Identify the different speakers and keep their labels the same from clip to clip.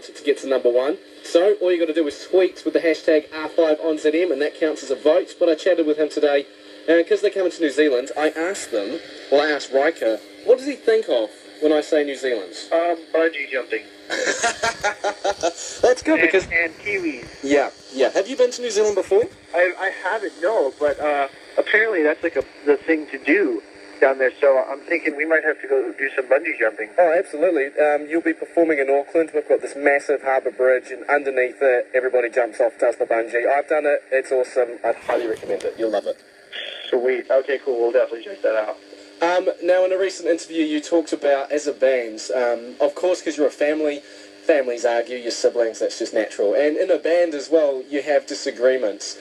Speaker 1: out to get to number one. So all you got to do is tweet with the hashtag R5OnZM, and that counts as a vote. But I chatted with him today, and because they're coming to New Zealand, I asked Riker, what does he think of when I say New Zealand?
Speaker 2: Bungee jumping.
Speaker 1: That's good because...
Speaker 2: And kiwis.
Speaker 1: Yeah. Have you been to New Zealand before?
Speaker 2: I haven't, no, but apparently that's like the thing to do down there, so I'm thinking we might have to go do some bungee jumping.
Speaker 1: Oh, absolutely. You'll be performing in Auckland. We've got this massive harbour bridge, and underneath it, everybody jumps off, does the bungee. I've done it. It's awesome. I'd highly recommend it. You'll love it.
Speaker 2: Sweet. Okay, cool. We'll definitely check that out.
Speaker 1: Now, in a recent interview, you talked about, as a band, of course, because you're a family, families argue, your siblings, that's just natural. And in a band as well, you have disagreements.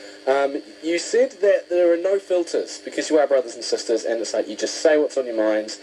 Speaker 1: You said that there are no filters because you are brothers and sisters, and it's like you just say what's on your mind,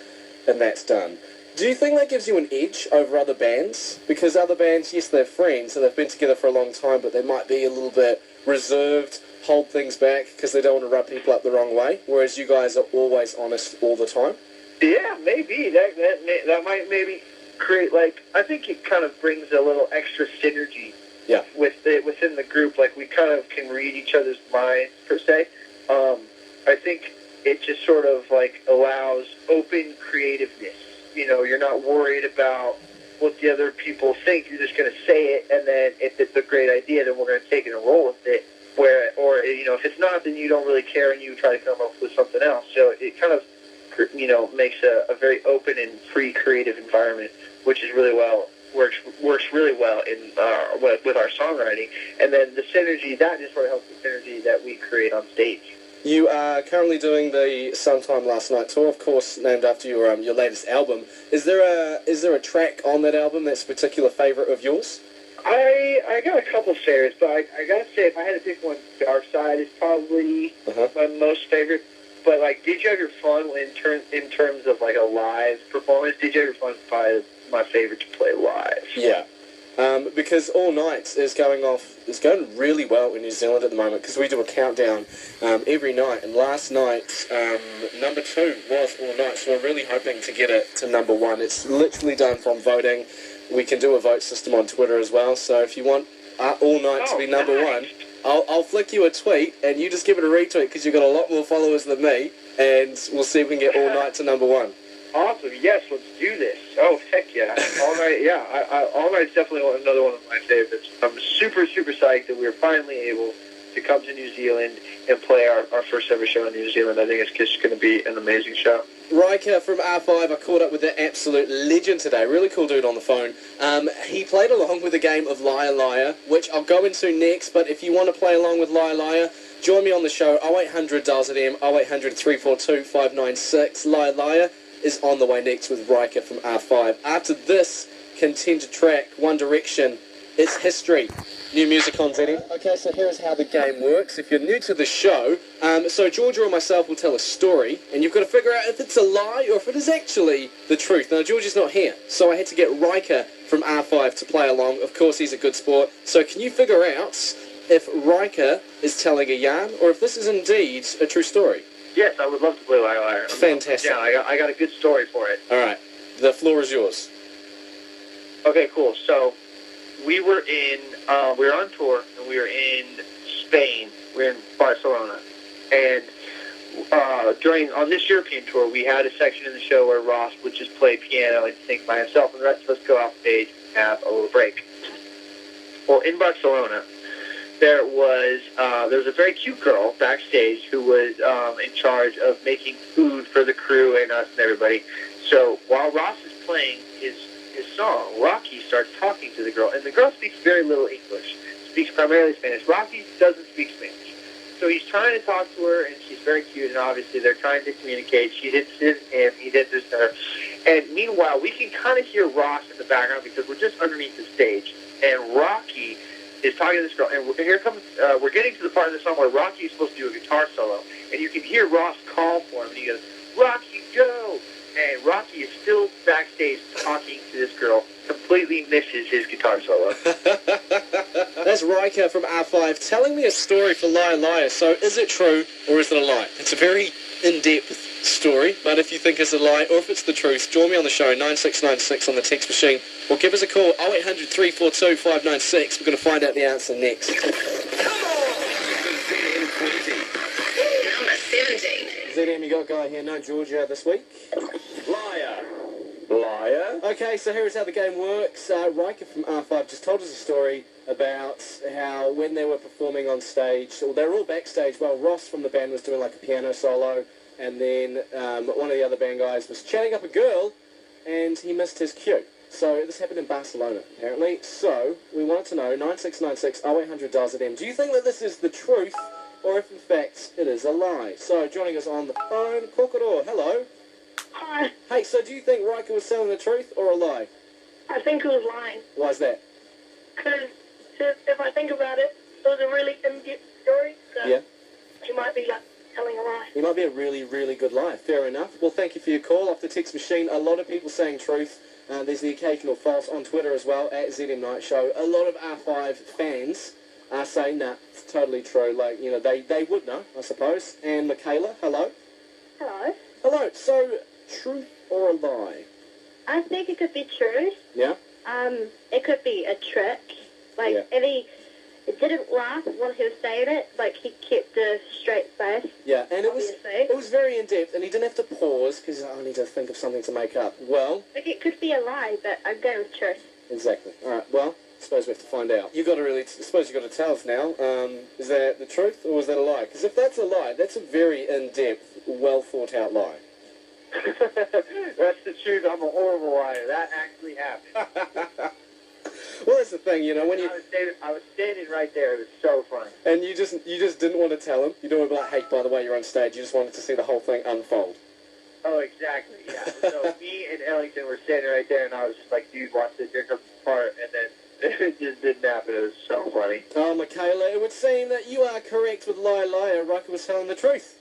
Speaker 1: and that's done. Do you think that gives you an edge over other bands? Because other bands, yes, they're friends, and they've been together for a long time, but they might be a little bit reserved, hold things back because they don't want to rub people up the wrong way, whereas you guys are always honest all the time.
Speaker 2: Yeah, maybe. That might maybe create, like, I think it kind of brings a little extra synergy.
Speaker 1: Yeah.
Speaker 2: Within the group, like, we kind of can read each other's minds, per se. I think it just sort of, like, allows open creativeness. You know, you're not worried about what the other people think. You're just going to say it, and then if it's a great idea, then we're going to take it and roll with it. Or, you know, if it's not, then you don't really care, and you try to come up with something else. So it kind of, you know, makes a very open and free creative environment, which is really works really well in with our songwriting. And then the synergy, that just sort of helps the synergy that we create on stage.
Speaker 1: You are currently doing the Sometime Last Night tour, of course, named after your latest album. Is there a track on that album that's a particular favourite of yours?
Speaker 2: I got a couple favorites, but I gotta say, if I had to pick one, Dark Side is probably my most favorite. But, like, Did You Have Your Fun in terms of, like, a live performance? Did You Have Your Fun is probably my favorite to play live.
Speaker 1: Yeah. Because All Night is going really well in New Zealand at the moment, because we do a countdown every night, and last night, number 2 was All Night, so we're really hoping to get it to number 1. It's literally done from voting. We can do a vote system on Twitter as well, so if you want All Night to be number 1, I'll flick you a tweet, and you just give it a retweet, because you've got a lot more followers than me, and we'll see if we can get All Night to number 1.
Speaker 2: Awesome, yes, let's do this. Oh, heck yeah. All Night, yeah. All Night's definitely another one of my favorites. I'm super, super psyched that we were finally able to come to New Zealand and play our first ever show in New Zealand. I think it's just going to be an amazing show.
Speaker 1: Riker from R5, I caught up with the absolute legend today. Really cool dude on the phone. He played along with the game of Liar Liar, which I'll go into next, but if you want to play along with Liar Liar, join me on the show, 0800 DARZM, 0800 342 596. Liar Liar is on the way next with Riker from R5. After this contender track, One Direction, it's history. New music on ZM. Okay, so here's how the game works. If you're new to the show, so Georgia or myself will tell a story, and you've got to figure out if it's a lie or if it is actually the truth. Now, Georgia's not here, so I had to get Riker from R5 to play along. Of course, he's a good sport. So can you figure out if Riker is telling a yarn or if this is indeed a true story?
Speaker 2: Yes, I would love to play Liar Liar.
Speaker 1: Fantastic.
Speaker 2: Yeah, I got a good story for it.
Speaker 1: All right. The floor is yours.
Speaker 2: Okay, cool. So we were on tour, and we were in Spain. We were in Barcelona. And on this European tour, we had a section in the show where Ross would just play piano and sing by himself, and the rest of us go off stage and have a little break. Well, in Barcelona, there was a very cute girl backstage who was in charge of making food for the crew and us and everybody. So while Ross is playing his song, Rocky starts talking to the girl, and the girl speaks very little English, speaks primarily Spanish. Rocky doesn't speak Spanish. So he's trying to talk to her, and she's very cute, and obviously they're trying to communicate. She's interested in him, he's interested in her. And meanwhile, we can kind of hear Ross in the background because we're just underneath the stage, and Rocky is talking to this girl, and here comes, we're getting to the part of the song where Rocky is supposed to do a guitar solo, and you can hear Ross call for him, and he goes, "Rocky, go!" And Rocky is still backstage talking to this girl, completely completely misses his guitar solo.
Speaker 1: That's Riker from R5 telling me a story for Liar Liar. So is it true or is it a lie? It's a very in-depth story, but if you think it's a lie or if it's the truth, join me on the show, 9696 on the text machine, or give us a call, 0800 342 596. We're going to find out the answer next.
Speaker 3: Come on! Number 17.
Speaker 1: ZM, you got a guy here, no Georgia this week.
Speaker 4: Liar.
Speaker 1: Liar. Okay, so here's how the game works. Riker from R5 just told us a story about how when they were performing on stage, well, they were all backstage while Ross from the band was doing like a piano solo, and then one of the other band guys was chatting up a girl, and he missed his cue. So this happened in Barcelona, apparently. So we wanted to know, 9696 0800 ZM, do you think that this is the truth, or if in fact it is a lie? So joining us on the phone, Kokoro, hello.
Speaker 5: Hi.
Speaker 1: Hey, so do you think Riker was telling the truth or a lie?
Speaker 5: I think he was lying.
Speaker 1: Why is that?
Speaker 5: Because if I think about it, it was a really in-depth story. So
Speaker 1: Yeah.
Speaker 5: he might be like telling a lie.
Speaker 1: He might be a really, really good lie. Fair enough. Well, thank you for your call off the text machine. A lot of people saying truth. There's the occasional false on Twitter as well, at ZM Night Show. A lot of R5 fans are saying, nah, it's totally true. Like, you know, they would know, I suppose. And Michaela, hello.
Speaker 5: Hello.
Speaker 1: Hello. So, truth or a lie?
Speaker 5: I think it could be true.
Speaker 1: Yeah?
Speaker 5: It could be a trick. Like,
Speaker 1: Yeah.
Speaker 5: if he didn't laugh while he was saying it, like, he kept a straight face.
Speaker 1: Yeah, and it
Speaker 5: Obviously.
Speaker 1: was very in-depth, and he didn't have to pause, because I need to think of something to make up. Well,
Speaker 5: Like, it could be a lie, but I'm going with truth.
Speaker 1: exactly. All right, well, I suppose we have to find out. I suppose you've got to tell us now. Is that the truth, or was that a lie? Because if that's a lie, that's a very in-depth, well-thought-out lie.
Speaker 2: That's the truth. I'm a horrible liar. That actually happened.
Speaker 1: Well, that's the thing, you know, when you...
Speaker 2: I was standing right there. It was so funny.
Speaker 1: And you just didn't want to tell him. You didn't want to be like, hey, by the way, you're on stage. You just wanted to see the whole thing unfold.
Speaker 2: Oh, exactly, yeah. So me and Ellington were standing right there, and I was just like, dude, watch this. Here comes the part. And then it just didn't happen. It was so funny.
Speaker 1: Oh, Michaela, it would seem that you are correct with Liar Liar. Riker was telling the truth.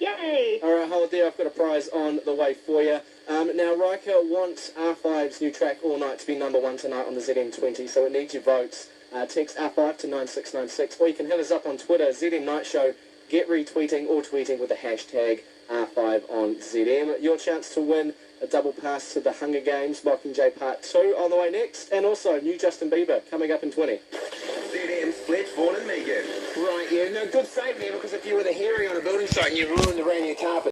Speaker 5: Yay!
Speaker 1: All right, hold there. I've got a prize on the way for you. Now, Riker wants R5's new track, All Night, to be number one tonight on the ZM20, so it needs your votes. Text R5 to 9696, or you can hit us up on Twitter, ZM Night Show. Get retweeting or tweeting with the hashtag R5 on ZM. Your chance to win a double pass to the Hunger Games Mockingjay Part 2 on the way next, and also new Justin Bieber coming up in 20.
Speaker 4: ZM's Fletch, Vaughan and Megan.
Speaker 6: Right, yeah, no, good save there, because if you were the hearing on a building site and you ruined the brand new carpet,